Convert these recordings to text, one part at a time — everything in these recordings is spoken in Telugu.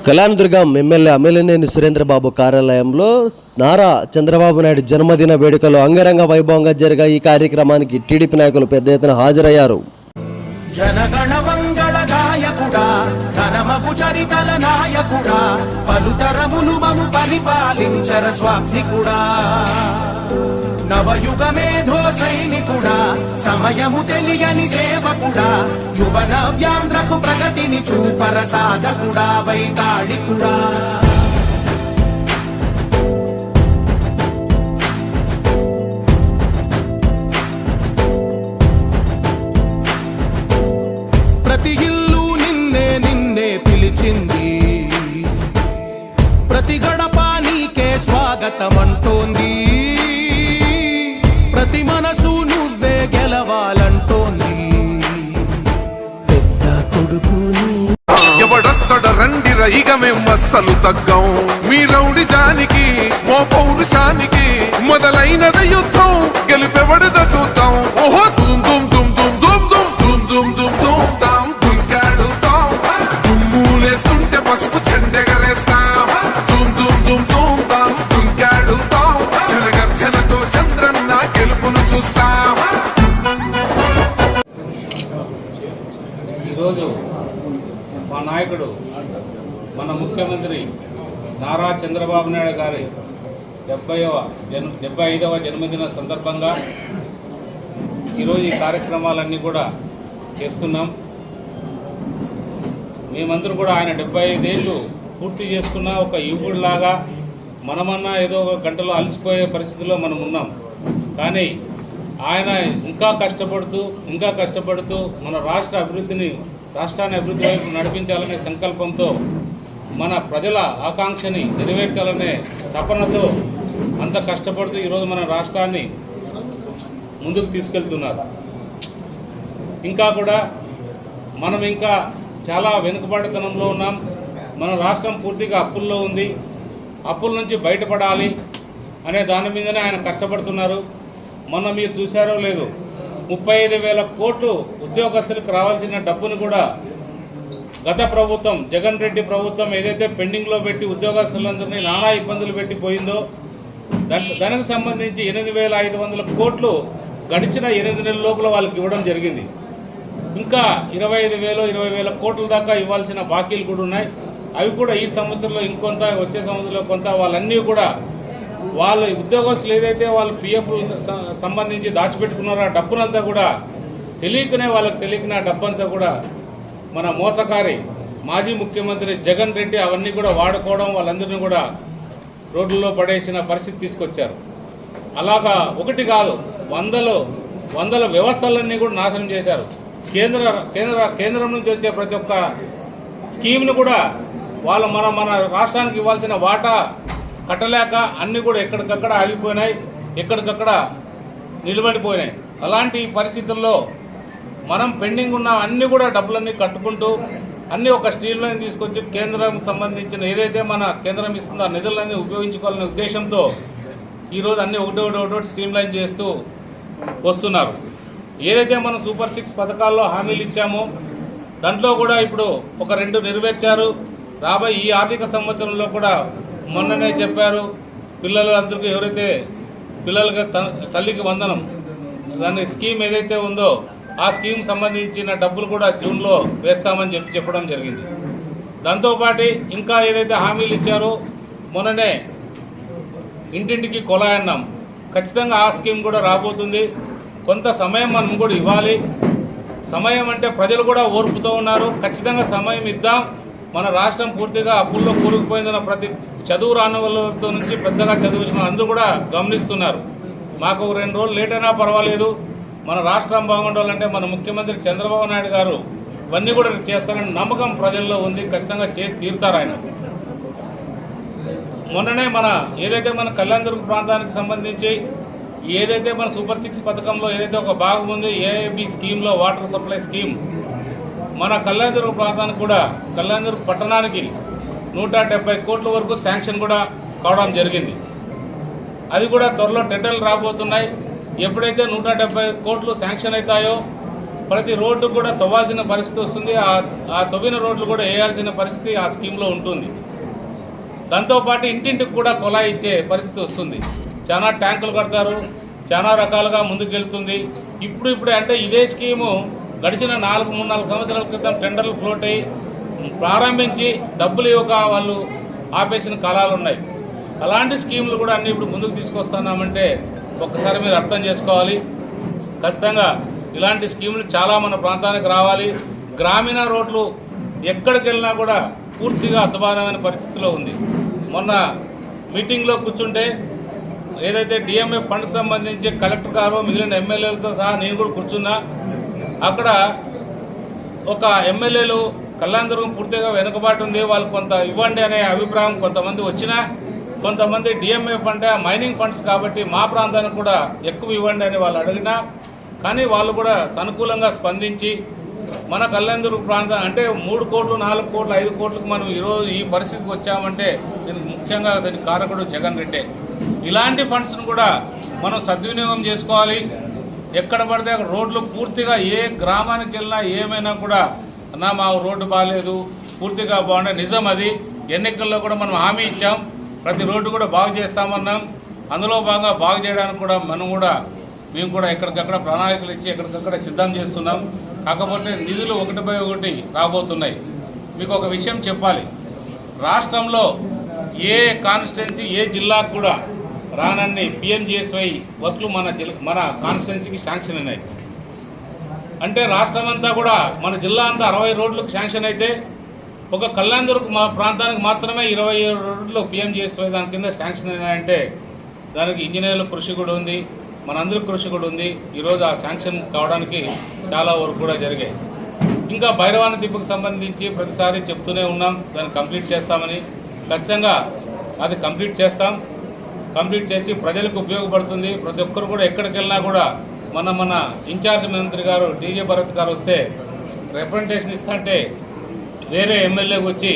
కళ్యాణదుర్గం ఎమ్మెల్యే అమిలినేని సురేంద్రబాబు కార్యాలయంలో నారా చంద్రబాబు నాయుడు జన్మదిన వేడుకలు అంగరంగ వైభవంగా జరిగాయి. ఈ కార్యక్రమానికి టీడీపీ నాయకులు పెద్ద ఎత్తున హాజరయ్యారు. జనగణ మంగళ గాయకుడా ఘనమగు చరితల నాయకుడా పలుతరములు మము పరిపాలించర స్వామికుడా నవయుగ మేధో సైనికుడా సమయము తెలియని సేవకుడా యువన వ్యాంధ్రకు ప్రగతిని చూపర సాధకుడా వైతాళికుడా ప్రతి ఇల్లు నిన్నే నిన్నే పిలిచింది ప్రతి గడప నీకే స్వాగతమంటోంది ప్రతి మనసు నువ్వే గెలవాలంటోంది పెద్ద కొడుకు ఎవడొస్తడ రండి రైగ మేం అస్సలు తగ్గం మీ రౌడి జానికి మో పౌరుషానికి మొదలైనద యుద్ధం గెలిపెవడద చూద్దాం ఓహో దుమ్ దుమ్ దుమ్ దుమ్ దుమ్ దుమ్ దుమ్ దుమ్ దుమ్ తాం దుంకాడుతాం దుమ్ములేస్తుంటే పసుపు చెండెగరేస్తాం దుమ్ దుమ్ దుమ్ దుమ్ తాం దుంకాడుతాం జనగర్జనతో చంద్రన్న గెలుపును చూస్తాం. ఈరోజు మా నాయకుడు మన ముఖ్యమంత్రి నారా చంద్రబాబు నాయుడు గారి 75వ జన్మదిన సందర్భంగా ఈరోజు ఈ కార్యక్రమాలన్నీ కూడా చేస్తున్నాం. మేమందరూ కూడా ఆయన 75 ఏళ్ళు పూర్తి చేసుకున్న ఒక యువకుడిలాగా మనమన్నా ఏదో ఒక గంటలో అలసిపోయే పరిస్థితిలో మనం ఉన్నాం. కానీ ఆయన ఇంకా కష్టపడుతూ మన రాష్ట్రాన్ని అభివృద్ధి వైపు నడిపించాలనే సంకల్పంతో మన ప్రజల ఆకాంక్షని నెరవేర్చాలనే తపనతో అంత కష్టపడుతూ ఈరోజు మన రాష్ట్రాన్ని ముందుకు తీసుకెళ్తున్నారు. ఇంకా కూడా మనం ఇంకా చాలా వెనుకబడితనంలో ఉన్నాం. మన రాష్ట్రం పూర్తిగా అప్పుల్లో ఉంది. అప్పుల నుంచి బయటపడాలి అనే దాని మీదనే ఆయన కష్టపడుతున్నారు. మొన్న మీరు చూశారో లేదు 35,000 కోట్లు ఉద్యోగస్తులకు రావాల్సిన డబ్బును కూడా గత ప్రభుత్వం జగన్ రెడ్డి ప్రభుత్వం ఏదైతే పెండింగ్లో పెట్టి ఉద్యోగస్తులందరినీ నానా ఇబ్బందులు పెట్టి పోయిందో దానికి సంబంధించి 8,500 కోట్లు గడిచిన 8 నెలల లోపల వాళ్ళకి ఇవ్వడం జరిగింది. ఇంకా 20,000 కోట్ల దాకా ఇవ్వాల్సిన బాకీలు కూడా ఉన్నాయి. అవి కూడా ఈ సంవత్సరంలో ఇంకొంత, వచ్చే సంవత్సరంలో కొంత, వాళ్ళన్నీ కూడా వాళ్ళ ఉద్యోగస్తులు ఏదైతే వాళ్ళు పిఎఫ్ సంబంధించి దాచిపెట్టుకున్నారో ఆ డబ్బునంతా కూడా వాళ్ళకి తెలియకనే ఆ డబ్బంతా కూడా మన మోసకారి మాజీ ముఖ్యమంత్రి జగన్ రెడ్డి అవన్నీ కూడా వాడుకోవడం, వాళ్ళందరినీ కూడా రోడ్లలో పడేసిన పరిస్థితి తీసుకొచ్చారు. అలాగా ఒకటి కాదు, వందల వ్యవస్థలన్నీ కూడా నాశనం చేశారు. కేంద్రం నుంచి వచ్చే ప్రతి ఒక్క స్కీమ్ను కూడా వాళ్ళు మన రాష్ట్రానికి ఇవ్వాల్సిన వాటా కట్టలేక అన్నీ కూడా ఎక్కడికక్కడ ఆగిపోయినాయి, ఎక్కడికక్కడ నిలబడిపోయినాయి. అలాంటి పరిస్థితుల్లో మనం పెండింగ్ ఉన్న అన్నీ కూడా డబ్బులన్నీ కట్టుకుంటూ అన్నీ ఒక స్ట్రీమ్ లైన్ తీసుకొచ్చి కేంద్రం సంబంధించిన ఏదైతే మన కేంద్రం ఇస్తుందో ఆ నిధులన్నీ ఉపయోగించుకోవాలనే ఉద్దేశంతో ఈరోజు అన్నీ ఒకటి స్ట్రీమ్ లైన్ చేస్తూ వస్తున్నారు. ఏదైతే మనం సూపర్ 6 పథకాల్లో హామీలు ఇచ్చామో దాంట్లో కూడా ఇప్పుడు ఒక 2 నెరవేర్చారు. రాబోయే ఈ ఆర్థిక సంవత్సరంలో కూడా మొన్ననే చెప్పారు, పిల్లలందరికీ ఎవరైతే పిల్లలకి తల్లికి వందనం దాని స్కీమ్ ఏదైతే ఉందో ఆ స్కీమ్ సంబంధించిన డబ్బులు కూడా జూన్లో వేస్తామని చెప్పడం జరిగింది. దాంతోపాటు ఇంకా ఏదైతే హామీలు ఇచ్చారో మొన్ననే ఇంటింటికి కుళాయి అన్నాం, ఖచ్చితంగా ఆ స్కీమ్ కూడా రాబోతుంది. కొంత సమయం మనం కూడా ఇవ్వాలి. సమయం అంటే ప్రజలు కూడా ఓర్పుతో ఉన్నారు. ఖచ్చితంగా సమయం ఇద్దాం. మన రాష్ట్రం పూర్తిగా అప్పుల్లో కూరుకుపోయిందన్న ప్రతి చదువు రాని వాళ్ళతో నుంచి పెద్దగా చదివించిన అందరూ కూడా గమనిస్తున్నారు. మాకు 2 రోజులు లేట్ అయినా పర్వాలేదు, మన రాష్ట్రం బాగుండాలంటే మన ముఖ్యమంత్రి చంద్రబాబు నాయుడు గారు ఇవన్నీ కూడా చేస్తారని నమ్మకం ప్రజల్లో ఉంది. ఖచ్చితంగా చేసి తీరుతారు ఆయన. మొన్ననే ఏదైతే మన కళ్యాణదుర్గ ప్రాంతానికి సంబంధించి ఏదైతే మన సూపర్ 6 పథకంలో ఏదైతే ఒక భాగం ఉంది, ఏఏబి స్కీమ్లో వాటర్ సప్లై స్కీమ్, మన కళ్యాణదుర్గ ప్రాంతానికి కూడా కళ్యాణదుర్గ పట్టణానికి 170 కోట్ల వరకు శాంక్షన్ కూడా కావడం జరిగింది. అది కూడా త్వరలో టెండర్లు రాబోతున్నాయి. ఎప్పుడైతే 170 కోట్లు శాంక్షన్ అవుతాయో ప్రతి రోడ్డు కూడా తవ్వాల్సిన పరిస్థితి వస్తుంది. ఆ తవ్విన రోడ్లు కూడా వేయాల్సిన పరిస్థితి ఆ స్కీమ్లో ఉంటుంది. దాంతోపాటు ఇంటింటికి కూడా కుళాయి ఇచ్చే పరిస్థితి వస్తుంది. చాలా ట్యాంకులు కడతారు, చాలా రకాలుగా ముందుకెళ్తుంది. ఇప్పుడే అంటే ఇదే స్కీము గడిచిన 3-4 సంవత్సరాల క్రితం టెండర్లు ఫ్లోట్ అయ్యి ప్రారంభించి డబ్బులు ఇవ్వక వాళ్ళు ఆపేసిన కాలాలు ఉన్నాయి. అలాంటి స్కీములు కూడా అన్నీ ఇప్పుడు ముందుకు తీసుకొస్తున్నామంటే ఒక్కసారి మీరు అర్థం చేసుకోవాలి. ఖచ్చితంగా ఇలాంటి స్కీములు చాలా మన ప్రాంతానికి రావాలి. గ్రామీణ రోడ్లు ఎక్కడికి వెళ్ళినా కూడా పూర్తిగా అధ్వానమైన పరిస్థితిలో ఉంది. మొన్న మీటింగ్లో కూర్చుంటే ఏదైతే డిఎంఎఫ్ ఫండ్ సంబంధించి కలెక్టర్ గారు మిగిలిన ఎమ్మెల్యేలతో సహా నేను కూడా కూర్చున్నా. అక్కడ ఒక ఎమ్మెల్యేలు కళ్యాణదుర్గం పూర్తిగా వెనుకబాటు ఉంది, వాళ్ళు కొంత ఇవ్వండి అనే అభిప్రాయం కొంతమంది వచ్చినా, కొంతమంది డిఎంఎఫ్ అంటే మైనింగ్ ఫండ్స్ కాబట్టి మా ప్రాంతానికి కూడా ఎక్కువ ఇవ్వండి అని వాళ్ళు అడిగినా, కానీ వాళ్ళు కూడా సానుకూలంగా స్పందించి మన కళ్యాణదుర్గం ప్రాంతం అంటే 3 కోట్లు 4 కోట్లు 5 కోట్లకు మనం ఈరోజు ఈ పరిస్థితికి వచ్చామంటే దీనికి ముఖ్యంగా దీనికి కారకుడు జగన్ రెడ్డి. ఇలాంటి ఫండ్స్ను కూడా మనం సద్వినియోగం చేసుకోవాలి. ఎక్కడ పడితే అక్కడ రోడ్లు పూర్తిగా ఏ గ్రామానికి వెళ్ళినా ఏమైనా కూడా అన్నా మా రోడ్డు బాగాలేదు పూర్తిగా బాగుండే నిజం. అది ఎన్నికల్లో కూడా మనం హామీ ఇచ్చాం, ప్రతి రోడ్డు కూడా బాగు చేస్తామన్నాం. అందులో భాగంగా బాగు చేయడానికి కూడా మేము కూడా ఎక్కడికక్కడ ప్రణాళికలు ఇచ్చి ఎక్కడికక్కడ సిద్ధం చేస్తున్నాం. కాకపోతే నిధులు 1/1 రాబోతున్నాయి. మీకు ఒక విషయం చెప్పాలి, రాష్ట్రంలో ఏ కాన్స్టిట్యున్సీ ఏ జిల్లాకు కూడా రానన్ని పిఎంజిఎస్వై వర్క్లు మన కాన్స్టిట్యున్సీకి శాంక్షన్ అయినాయి. అంటే రాష్ట్రం అంతా కూడా మన జిల్లా అంతా 60 రోడ్లకు శాంక్షన్ అయితే ఒక కళ్యాణదుర్గం మా ప్రాంతానికి మాత్రమే 27 రోడ్లు పిఎంజిఎస్వై దాని కింద శాంక్షన్ అయినాయంటే దానికి ఇంజనీర్ల కృషి కూడా ఉంది, మనందరి కృషి కూడా ఉంది. ఈరోజు ఆ శాంక్షన్ కావడానికి చాలా వరకు కూడా జరిగాయి. ఇంకా భైరవాని తిప్పుకు సంబంధించి ప్రతిసారి చెప్తూనే ఉన్నాం దాన్ని కంప్లీట్ చేస్తామని. ఖచ్చితంగా అది కంప్లీట్ చేస్తాం. కంప్లీట్ చేసి ప్రజలకు ఉపయోగపడుతుంది. ప్రతి ఒక్కరు కూడా ఎక్కడికి వెళ్ళినా కూడా మన ఇన్ఛార్జ్ మంత్రి గారు డీజే భరత్ గారు వస్తే రిప్రజెంటేషన్ ఇస్తుంటే వేరే ఎమ్మెల్యేకి వచ్చి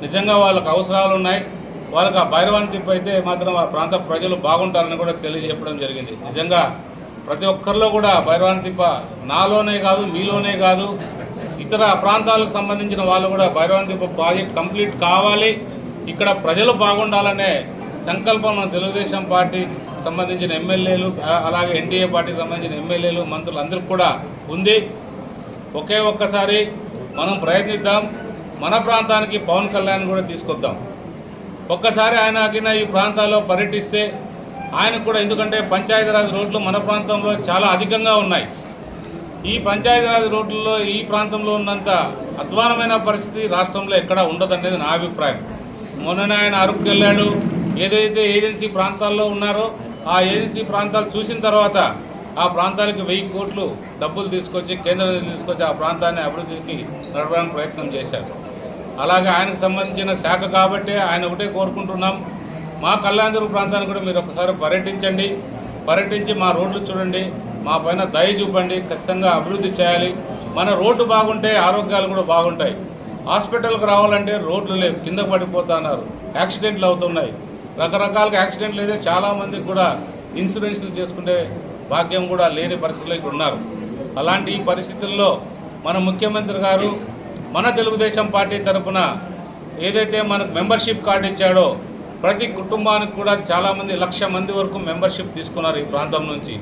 నిజంగా వాళ్ళకు అవసరాలు ఉన్నాయి, వాళ్ళకి ఆ భైరవాని తిప్పు అయితే మాత్రం ఆ ప్రాంత ప్రజలు బాగుంటారని కూడా తెలియజెప్పడం జరిగింది. నిజంగా ప్రతి ఒక్కరిలో కూడా భైరవాని తిప్ప నాలోనే కాదు మీలోనే కాదు ఇతర ప్రాంతాలకు సంబంధించిన వాళ్ళు కూడా భైరవాని తిప్ప ప్రాజెక్ట్ కంప్లీట్ కావాలి, ఇక్కడ ప్రజలు బాగుండాలనే సంకల్పం మన తెలుగుదేశం పార్టీ సంబంధించిన ఎమ్మెల్యేలు అలాగే ఎన్డీఏ పార్టీకి సంబంధించిన ఎమ్మెల్యేలు మంత్రులు అందరికీ కూడా ఉంది. ఒక్కసారి మనం ప్రయత్నిద్దాం, మన ప్రాంతానికి పవన్ కళ్యాణ్ కూడా తీసుకొద్దాం. ఒక్కసారి ఆయన ఈ ప్రాంతాల్లో పర్యటిస్తే ఆయనకు కూడా, ఎందుకంటే పంచాయతీరాజ్ రోడ్లు మన ప్రాంతంలో చాలా అధికంగా ఉన్నాయి. ఈ పంచాయతీరాజ్ రోడ్లలో ఈ ప్రాంతంలో ఉన్నంత అధ్వానమైన పరిస్థితి రాష్ట్రంలో ఎక్కడా ఉండదనేది నా అభిప్రాయం. మొన్ననే ఆయన అరకుకి వెళ్ళాడు, ఏదైతే ఏజెన్సీ ప్రాంతాల్లో ఉన్నారో ఆ ఏజెన్సీ ప్రాంతాలు చూసిన తర్వాత ఆ ప్రాంతాలకు 1000 కోట్లు డబ్బులు తీసుకొచ్చి కేంద్రం తీసుకొచ్చి ఆ ప్రాంతాన్ని అభివృద్ధికి నడపడానికి ప్రయత్నం చేశారు. అలాగే ఆయనకు సంబంధించిన శాఖ కాబట్టి ఆయన ఒకటే కోరుకుంటున్నాం, మా కళ్యాణదుర్గం ప్రాంతాన్ని కూడా మీరు ఒకసారి పర్యటించి మా రోడ్లు చూడండి, మా పైన దయ చూపండి, ఖచ్చితంగా అభివృద్ధి చేయాలి. మన రోడ్డు బాగుంటే ఆరోగ్యాలు కూడా బాగుంటాయి. హాస్పిటల్కి రావాలంటే రోడ్లు లేవు, కింద పడిపోతున్నారు, యాక్సిడెంట్లు అవుతున్నాయి, రకరకాలుగా యాక్సిడెంట్లు అయితే చాలామందికి కూడా ఇన్సూరెన్స్లు చేసుకునే భాగ్యం కూడా లేని పరిస్థితుల్లో ఇక్కడ ఉన్నారు. అలాంటి ఈ పరిస్థితుల్లో మన ముఖ్యమంత్రి గారు మన తెలుగుదేశం పార్టీ తరఫున ఏదైతే మనకు మెంబర్షిప్ కార్డు ఇచ్చాడో ప్రతి కుటుంబానికి కూడా చాలామంది 1,00,000 మంది వరకు మెంబర్షిప్ తీసుకున్నారు ఈ ప్రాంతం నుంచి.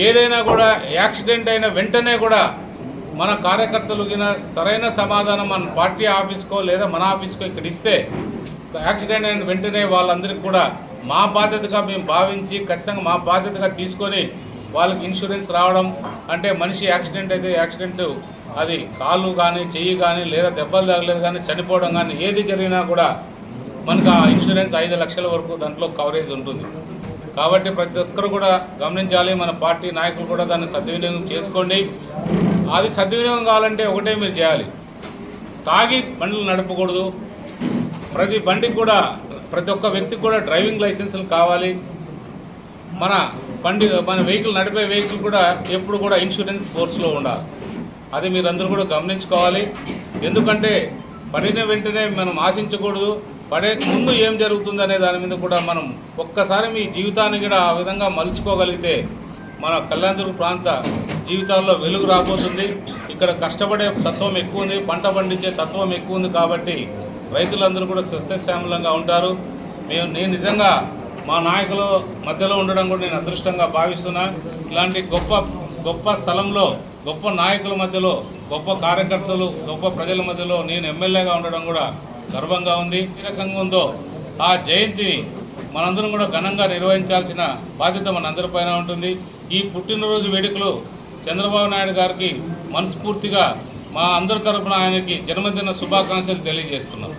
ఏదైనా కూడా యాక్సిడెంట్ అయిన వెంటనే కూడా మన కార్యకర్తలు సరైన సమాధానం మన పార్టీ ఆఫీస్కో లేదా మన ఆఫీస్కో ఇక్కడ ఇస్తే యాక్సిడెంట్ అయిన వెంటనే వాళ్ళందరికీ కూడా మా బాధ్యతగా మేము భావించి ఖచ్చితంగా మా బాధ్యతగా తీసుకొని వాళ్ళకి ఇన్సూరెన్స్ రావడం, అంటే మనిషి యాక్సిడెంట్ అయితే యాక్సిడెంట్ అది కాళ్ళు కానీ చెయ్యి కానీ లేదా దెబ్బలు తగలేదు కానీ చనిపోవడం కానీ ఏది జరిగినా కూడా మనకు ఆ ఇన్సూరెన్స్ 5 లక్షల వరకు దాంట్లో కవరేజ్ ఉంటుంది. కాబట్టి ప్రతి ఒక్కరు కూడా గమనించాలి, మన పార్టీ నాయకులు కూడా దాన్ని సద్వినియోగం చేసుకోండి. అది సద్వినియోగం కావాలంటే ఒకటే మీరు చేయాలి, తాగి బండ్లు నడపకూడదు. ప్రతి బండికి కూడా ప్రతి ఒక్క వ్యక్తికి కూడా డ్రైవింగ్ లైసెన్సులు కావాలి. మన వెహికల్ నడిపే వెహికల్ కూడా ఎప్పుడు కూడా ఇన్సూరెన్స్ ఫోర్స్లో ఉండాలి. అది మీరందరూ కూడా గమనించుకోవాలి. ఎందుకంటే పడిన వెంటనే మనం ఆశించకూడదు, పడే ముందు ఏం జరుగుతుంది అనే దాని మీద కూడా మనం ఒక్కసారి మీ జీవితాన్ని కూడా ఆ విధంగా మలుచుకోగలిగితే మన కళ్యాణదుర్గ ప్రాంత జీవితాల్లో వెలుగు రాబోతుంది. ఇక్కడ కష్టపడే తత్వం ఎక్కువ ఉంది, పంట పండించే తత్వం ఎక్కువ ఉంది. కాబట్టి రైతులందరూ కూడా సస్యశ్యామలంగా ఉంటారు. నేను నిజంగా మా నాయకుల మధ్యలో ఉండడం కూడా నేను అదృష్టంగా భావిస్తున్నా. ఇలాంటి గొప్ప స్థలంలో, గొప్ప నాయకుల మధ్యలో, గొప్ప కార్యకర్తలు, గొప్ప ప్రజల మధ్యలో నేను ఎమ్మెల్యేగా ఉండడం కూడా గర్వంగా ఉంది. ఏ రకంగా ఉందో ఆ జయంతిని మనందరం కూడా ఘనంగా నిర్వహించాల్సిన బాధ్యత మనందరిపైన ఉంటుంది. ఈ పుట్టినరోజు వేడుకలు చంద్రబాబు నాయుడు గారికి మనస్ఫూర్తిగా మా అందరి తరపున ఆయనకి జన్మదిన శుభాకాంక్షలు తెలియజేస్తున్నాం.